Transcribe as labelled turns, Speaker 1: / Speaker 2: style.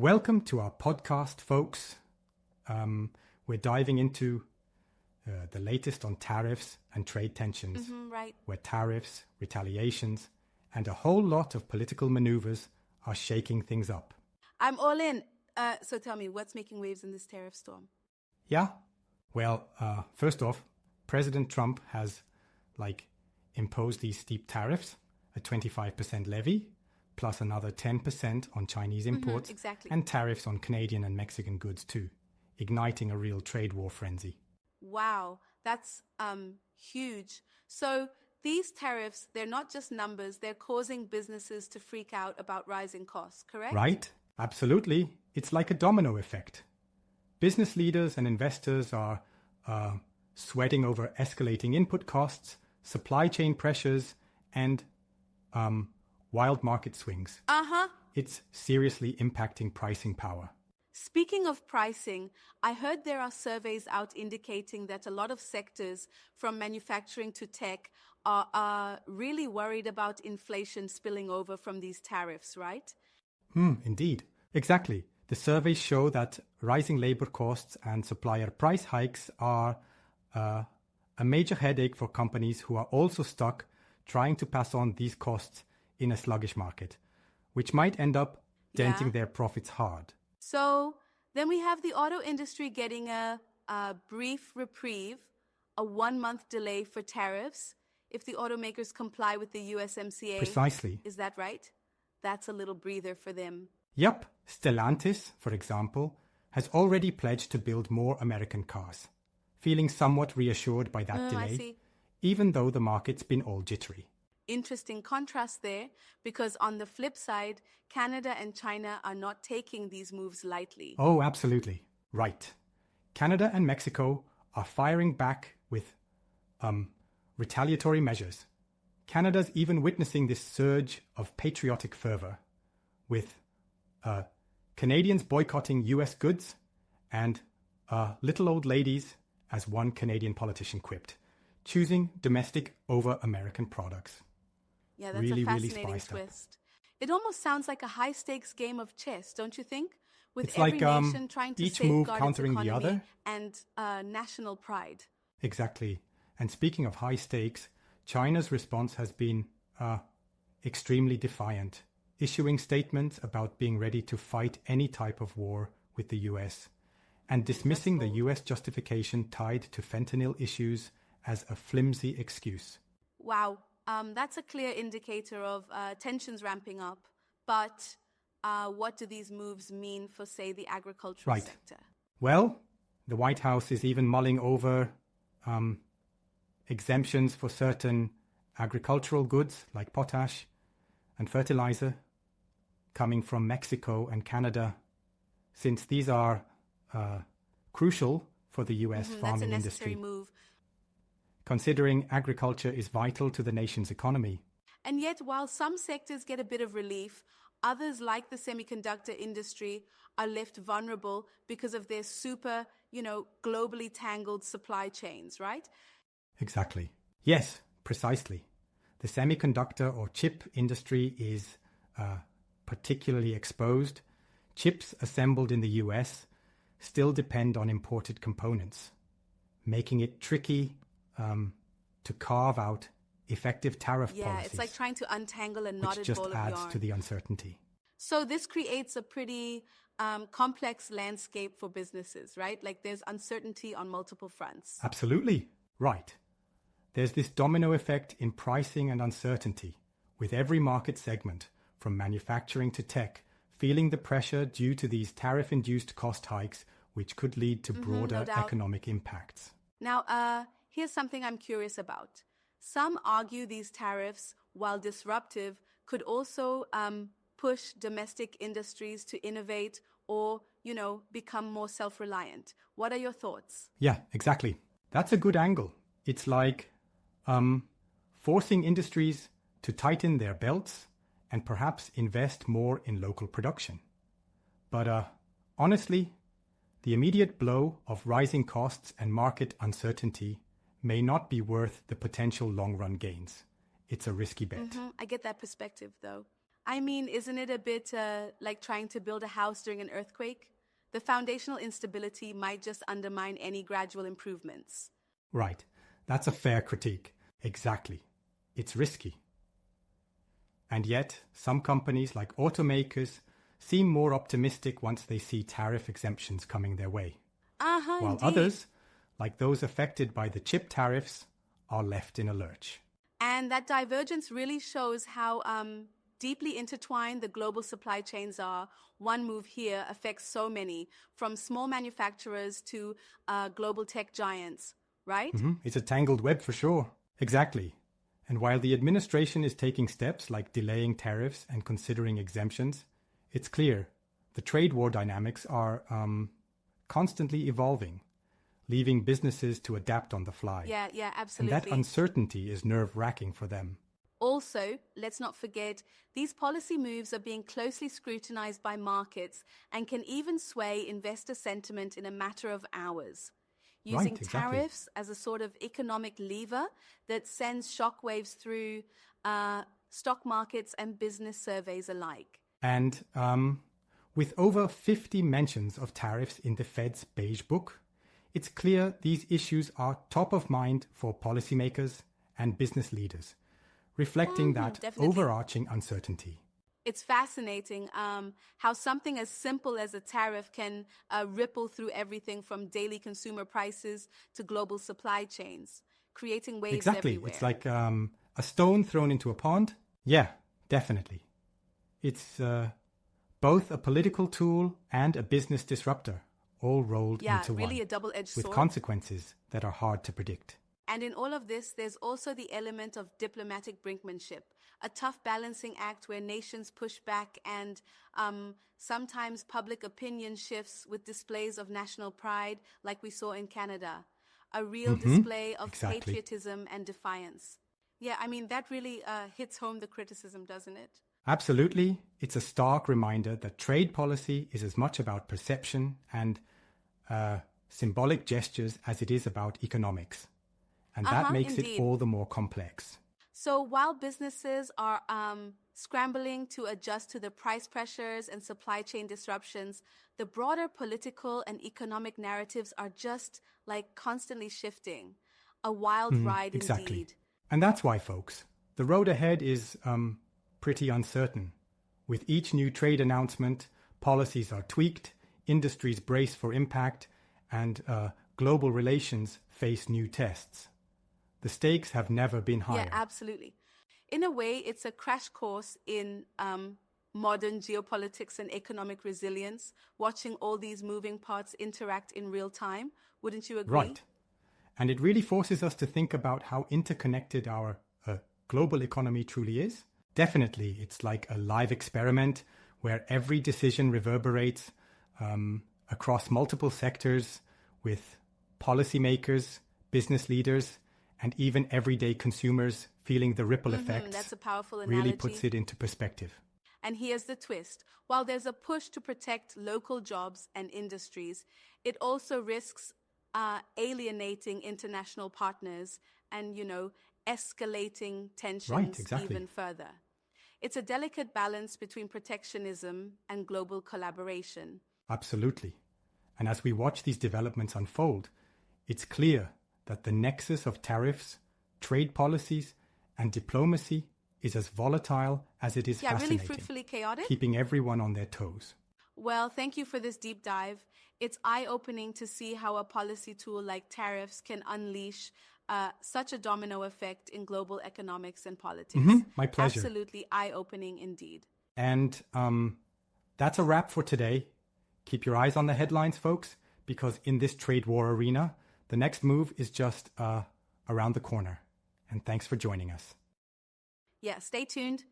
Speaker 1: Welcome to our podcast, folks. We're diving into the latest on tariffs and trade tensions,
Speaker 2: Right.
Speaker 1: where tariffs, retaliations, and a whole lot of political maneuvers are shaking things up.
Speaker 2: I'm all in. So tell me, what's making waves in this tariff storm?
Speaker 1: Yeah? Well, first off, President Trump has, imposed these steep tariffs, a 25% levy, plus another 10% on Chinese imports,
Speaker 2: exactly.
Speaker 1: and tariffs on Canadian and Mexican goods too, igniting a real trade war frenzy.
Speaker 2: Wow, that's huge. So these tariffs, they're not just numbers, they're causing businesses to freak out about rising costs, correct?
Speaker 1: Right? Absolutely. It's like a domino effect. Business leaders and investors are sweating over escalating input costs, supply chain pressures, and wild market swings. It's seriously impacting pricing power.
Speaker 2: Speaking of pricing, I heard there are surveys out indicating that a lot of sectors, from manufacturing to tech, are really worried about inflation spilling over from these tariffs, right?
Speaker 1: Indeed. Exactly. The surveys show that rising labor costs and supplier price hikes are a major headache for companies who are also stuck trying to pass on these costs in a sluggish market, which might end up denting their profits hard.
Speaker 2: So then we have the auto industry getting a brief reprieve, a 1-month delay for tariffs if the automakers comply with the USMCA.
Speaker 1: Precisely.
Speaker 2: Is that right? That's a little breather for them.
Speaker 1: Yep. Stellantis, for example, has already pledged to build more American cars, feeling somewhat reassured by that delay,
Speaker 2: I see.
Speaker 1: even though the market's been all jittery.
Speaker 2: Interesting contrast there, because on the flip side, Canada and China are not taking these moves lightly.
Speaker 1: Oh, absolutely. Right. Canada and Mexico are firing back with retaliatory measures. Canada's even witnessing this surge of patriotic fervor, with Canadians boycotting US goods and little old ladies, as one Canadian politician quipped, choosing domestic over American products.
Speaker 2: Yeah, that's
Speaker 1: really,
Speaker 2: a
Speaker 1: really
Speaker 2: fascinating
Speaker 1: spiced up.
Speaker 2: twist. It almost sounds like a high-stakes game of chess, don't you think? With
Speaker 1: It's
Speaker 2: every
Speaker 1: like,
Speaker 2: nation trying to
Speaker 1: each move
Speaker 2: safeguard
Speaker 1: countering
Speaker 2: its
Speaker 1: the
Speaker 2: economy
Speaker 1: other.
Speaker 2: and national pride.
Speaker 1: Exactly. And speaking of high stakes, China's response has been extremely defiant, issuing statements about being ready to fight any type of war with the US, and dismissing the US justification tied to fentanyl issues as a flimsy excuse.
Speaker 2: Wow, that's a clear indicator of tensions ramping up. But what do these moves mean for, say, the agricultural sector?
Speaker 1: Well, the White House is even mulling over exemptions for certain agricultural goods like potash and fertilizer coming from Mexico and Canada, since these are crucial for the US farming
Speaker 2: That's a necessary
Speaker 1: industry,
Speaker 2: move.
Speaker 1: considering agriculture is vital to the nation's economy.
Speaker 2: And yet, while some sectors get a bit of relief, others, like the semiconductor industry, are left vulnerable because of their super, globally tangled supply chains, right?
Speaker 1: Exactly. Yes, precisely. The semiconductor or chip industry is particularly exposed. Chips assembled in the US still depend on imported components, making it tricky to carve out effective tariff policies.
Speaker 2: Yeah, it's like trying to untangle a knotted
Speaker 1: which just
Speaker 2: ball of
Speaker 1: adds
Speaker 2: yarn.
Speaker 1: to the uncertainty.
Speaker 2: So this creates a pretty complex landscape for businesses, right? Like there's uncertainty on multiple fronts.
Speaker 1: Absolutely. Right. There's this domino effect in pricing and uncertainty, with every market segment, from manufacturing to tech, feeling the pressure due to these tariff-induced cost hikes, which could lead to broader economic impacts.
Speaker 2: Now, here's something I'm curious about. Some argue these tariffs, while disruptive, could also push domestic industries to innovate or, become more self-reliant. What are your thoughts?
Speaker 1: Yeah, exactly. That's a good angle. It's like forcing industries to tighten their belts and perhaps invest more in local production. But honestly, the immediate blow of rising costs and market uncertainty may not be worth the potential long-run gains. It's a risky bet.
Speaker 2: I get that perspective, though. I mean, isn't it a bit like trying to build a house during an earthquake? The foundational instability might just undermine any gradual improvements.
Speaker 1: Right. That's a fair critique. Exactly. It's risky. And yet, some companies like automakers seem more optimistic once they see tariff exemptions coming their way. While
Speaker 2: Indeed.
Speaker 1: others, like those affected by the chip tariffs, are left in a lurch.
Speaker 2: And that divergence really shows how deeply intertwined the global supply chains are. One move here affects so many, from small manufacturers to global tech giants, right?
Speaker 1: It's a tangled web for sure. Exactly. And while the administration is taking steps like delaying tariffs and considering exemptions, it's clear the trade war dynamics are constantly evolving, leaving businesses to adapt on the fly.
Speaker 2: Yeah, absolutely.
Speaker 1: And that uncertainty is nerve-wracking for them.
Speaker 2: Also, let's not forget, these policy moves are being closely scrutinized by markets and can even sway investor sentiment in a matter of hours. Using
Speaker 1: Right, exactly.
Speaker 2: tariffs as a sort of economic lever that sends shockwaves through stock markets and business surveys alike.
Speaker 1: And with over 50 mentions of tariffs in the Fed's Beige Book, it's clear these issues are top of mind for policymakers and business leaders, reflecting that
Speaker 2: definitely.
Speaker 1: overarching uncertainty.
Speaker 2: It's fascinating how something as simple as a tariff can ripple through everything from daily consumer prices to global supply chains, creating waves
Speaker 1: Exactly.
Speaker 2: everywhere.
Speaker 1: It's like a stone thrown into a pond. Yeah, definitely. It's both a political tool and a business disruptor, all rolled into
Speaker 2: really
Speaker 1: one,
Speaker 2: a double-edged
Speaker 1: with
Speaker 2: sword.
Speaker 1: consequences that are hard to predict.
Speaker 2: And in all of this, there's also the element of diplomatic brinkmanship, a tough balancing act where nations push back and sometimes public opinion shifts with displays of national pride, like we saw in Canada. A real display of
Speaker 1: exactly.
Speaker 2: patriotism and defiance. Yeah, I mean, that really hits home the criticism, doesn't it?
Speaker 1: Absolutely. It's a stark reminder that trade policy is as much about perception and symbolic gestures as it is about economics. And that makes
Speaker 2: indeed.
Speaker 1: it all the more complex.
Speaker 2: So while businesses are scrambling to adjust to the price pressures and supply chain disruptions, the broader political and economic narratives are just like constantly shifting. A wild ride
Speaker 1: Exactly.
Speaker 2: indeed.
Speaker 1: And that's why, folks, the road ahead is pretty uncertain. With each new trade announcement, policies are tweaked, industries brace for impact, and global relations face new tests. The stakes have never been higher.
Speaker 2: Yeah, absolutely. In a way, it's a crash course in modern geopolitics and economic resilience, watching all these moving parts interact in real time. Wouldn't you agree?
Speaker 1: Right. And it really forces us to think about how interconnected our global economy truly is. Definitely, it's like a live experiment where every decision reverberates across multiple sectors with policymakers, business leaders, and even everyday consumers feeling the ripple effects.
Speaker 2: That's a powerful analogy.
Speaker 1: Really puts it into perspective.
Speaker 2: And here's the twist. While there's a push to protect local jobs and industries, it also risks alienating international partners and, escalating tensions even further. It's a delicate balance between protectionism and global collaboration.
Speaker 1: Absolutely. And as we watch these developments unfold, it's clear that the nexus of tariffs, trade policies, and diplomacy is as volatile as it is fascinating.
Speaker 2: Really fruitfully chaotic.
Speaker 1: Keeping everyone on their toes.
Speaker 2: Well, thank you for this deep dive. It's eye-opening to see how a policy tool like tariffs can unleash such a domino effect in global economics and politics.
Speaker 1: My pleasure.
Speaker 2: Absolutely eye-opening indeed.
Speaker 1: And that's a wrap for today. Keep your eyes on the headlines, folks, because in this trade war arena, the next move is just around the corner. And thanks for joining us.
Speaker 2: Yeah, stay tuned.